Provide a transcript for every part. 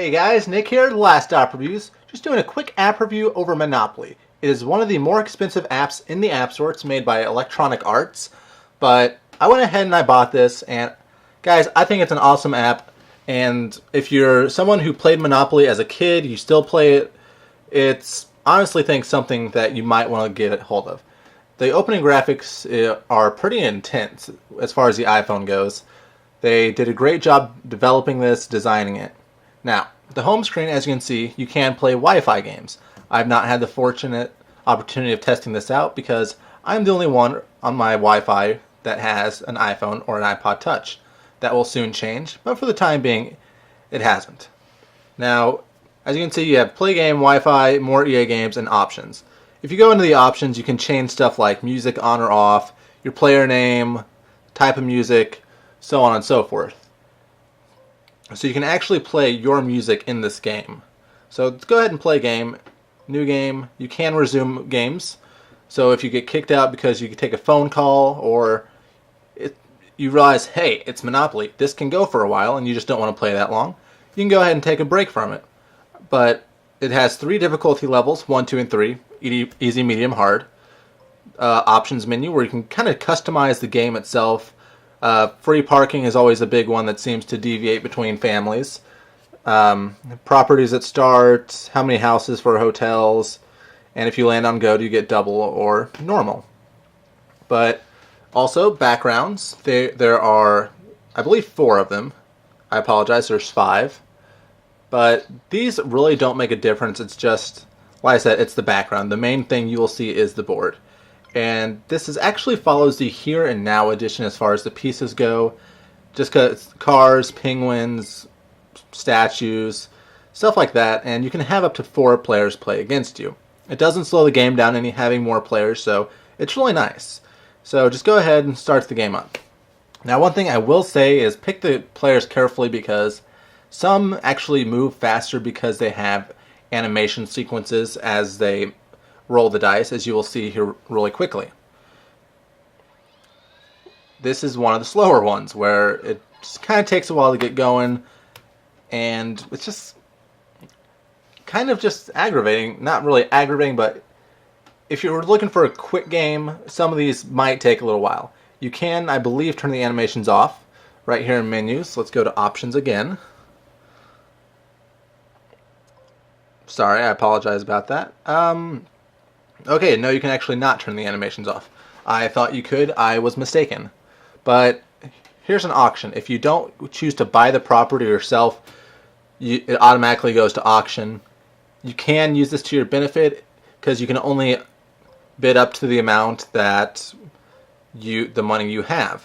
Hey guys, Nick here, The Last App Reviews. Just doing a quick app review over Monopoly. It is one of the more expensive apps in the App Store. It's made by Electronic Arts, but I went ahead and I bought this, and guys, I think it's an awesome app. And if you're someone who played Monopoly as a kid, you still play it, it's honestly think something that you might want to get a hold of. The opening graphics are pretty intense as far as the iPhone goes. They did a great job developing this, designing it. Now, the home screen, as you can see, you can play Wi-Fi games. I've not had the fortunate opportunity of testing this out because I'm the only one on my Wi-Fi that has an iPhone or an iPod Touch. That will soon change, but for the time being, it hasn't. Now, as you can see, you have Play Game, Wi-Fi, more EA games, and options. If you go into the options, you can change stuff like music on or off, your player name, type of music, so on and so forth. So you can actually play your music in this game. So go ahead and play game, new game. You can resume games. So if you get kicked out because you can take a phone call or you realize, hey, it's Monopoly, this can go for a while and you just don't want to play that long, you can go ahead and take a break from it. But it has 3 difficulty levels, 1, 2, and 3, easy, medium, hard. Options menu where you can kind of customize the game itself. Free parking is always a big one that seems to deviate between families. Properties at start, how many houses for hotels, and if you land on go, do you get double or normal. But also backgrounds, there are, I believe, 4 of them. I apologize, there's 5. But these really don't make a difference. It's just, like I said, it's the background. The main thing you will see is the board. And this actually follows the Here and Now edition as far as the pieces go. Just because cars, penguins, statues, stuff like that. And you can have up to 4 players play against you. It doesn't slow the game down any having more players, so it's really nice. So just go ahead and start the game up. Now one thing I will say is pick the players carefully because some actually move faster because they have animation sequences as they roll the dice, as you will see here really quickly. This is one of the slower ones where it just kind of takes a while to get going, and it's just kind of just aggravating. Not really aggravating, but if you're looking for a quick game, some of these might take a little while. You can, I believe, turn the animations off right here in menus. Let's go to options again. Sorry, I apologize about that. Okay, no, you can actually not turn the animations off. I thought you could. I was mistaken. But here's an auction. If you don't choose to buy the property yourself, it automatically goes to auction. You can use this to your benefit because you can only bid up to the amount that the money you have.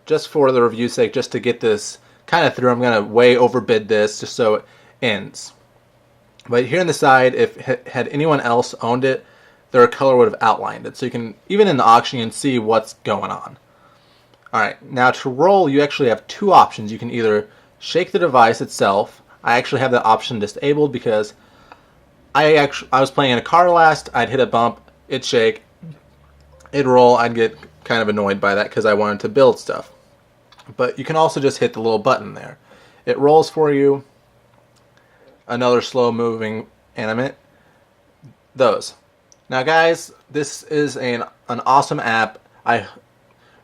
Just for the review's sake, just to get this kind of through, I'm going to way overbid this just so it ends. But here on the side, if had anyone else owned it, their color would have outlined it. So you can, even in the auction, you can see what's going on. Alright, now to roll, you actually have 2 options. You can either shake the device itself. I actually have that option disabled because I was playing in a car last, I'd hit a bump, it'd shake, it'd roll, I'd get kind of annoyed by that because I wanted to build stuff. But you can also just hit the little button there. It rolls for you. Another slow moving animate. Those. Now guys, this is an awesome app. I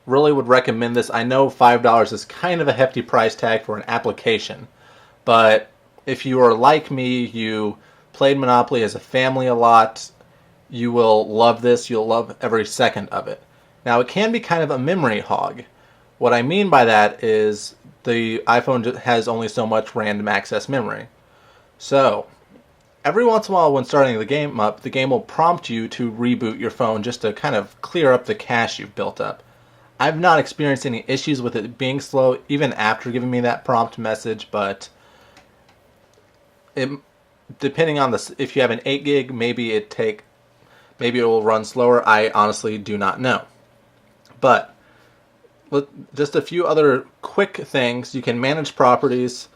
really would recommend this. I know $5 is kind of a hefty price tag for an application, but if you are like me, you played Monopoly as a family a lot, you will love this. You'll love every second of it. Now it can be kind of a memory hog. What I mean by that is the iPhone has only so much random access memory. So every once in a while when starting the game up, the game will prompt you to reboot your phone just to kind of clear up the cache you've built up. I've not experienced any issues with it being slow even after giving me that prompt message, but depending on if you have an 8 gig, maybe it will run slower. I honestly do not know. But just a few other quick things. You can manage properties,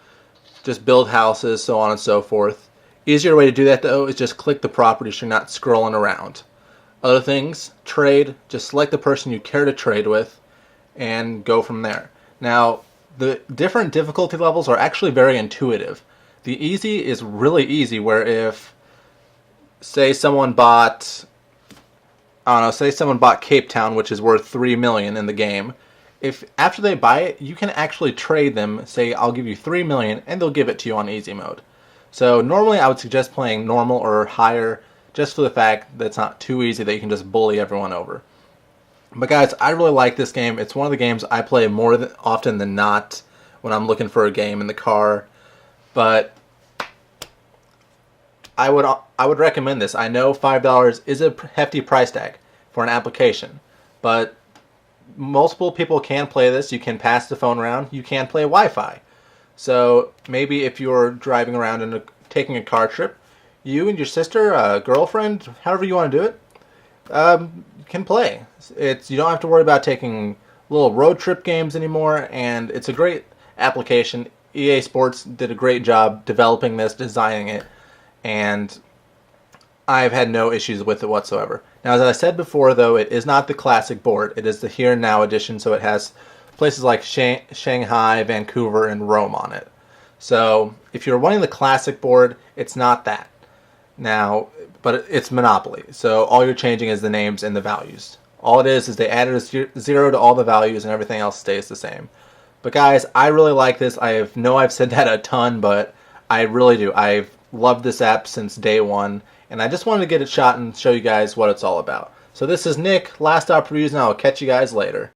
just build houses, so on and so forth. Easier way to do that though is just click the property so you're not scrolling around. Other things, trade, just select the person you care to trade with and go from there. Now, the different difficulty levels are actually very intuitive. The easy is really easy, where if, say someone bought, I don't know, say someone bought Cape Town, which is worth 3 million in the game. If after they buy it, you can actually trade them, say I'll give you 3 million, and they'll give it to you on easy mode. So normally I would suggest playing normal or higher, just for the fact that it's not too easy that you can just bully everyone over. But guys, I really like this game. It's one of the games I play more often than not when I'm looking for a game in the car. But I would recommend this. I know $5 is a hefty price tag for an application, but multiple people can play this. You can pass the phone around. You can play Wi-Fi. So maybe if you're driving around and taking a car trip, you and your sister, girlfriend, however you want to do it, can play. You don't have to worry about taking little road trip games anymore, and it's a great application. EA Sports did a great job developing this, designing it, and I've had no issues with it whatsoever. Now, as I said before, though, it is not the classic board. It is the Here and Now edition, so it has places like Shanghai, Vancouver, and Rome on it. So if you're wanting the classic board, it's not that. Now, but it's Monopoly, so all you're changing is the names and the values. All it is they added a 0 to all the values and everything else stays the same. But guys, I really like this. I've said that a ton, but I really do. I've loved this app since day one, and I just wanted to get a shot and show you guys what it's all about. So this is Nick, Last Stop Reviews, and I'll catch you guys later.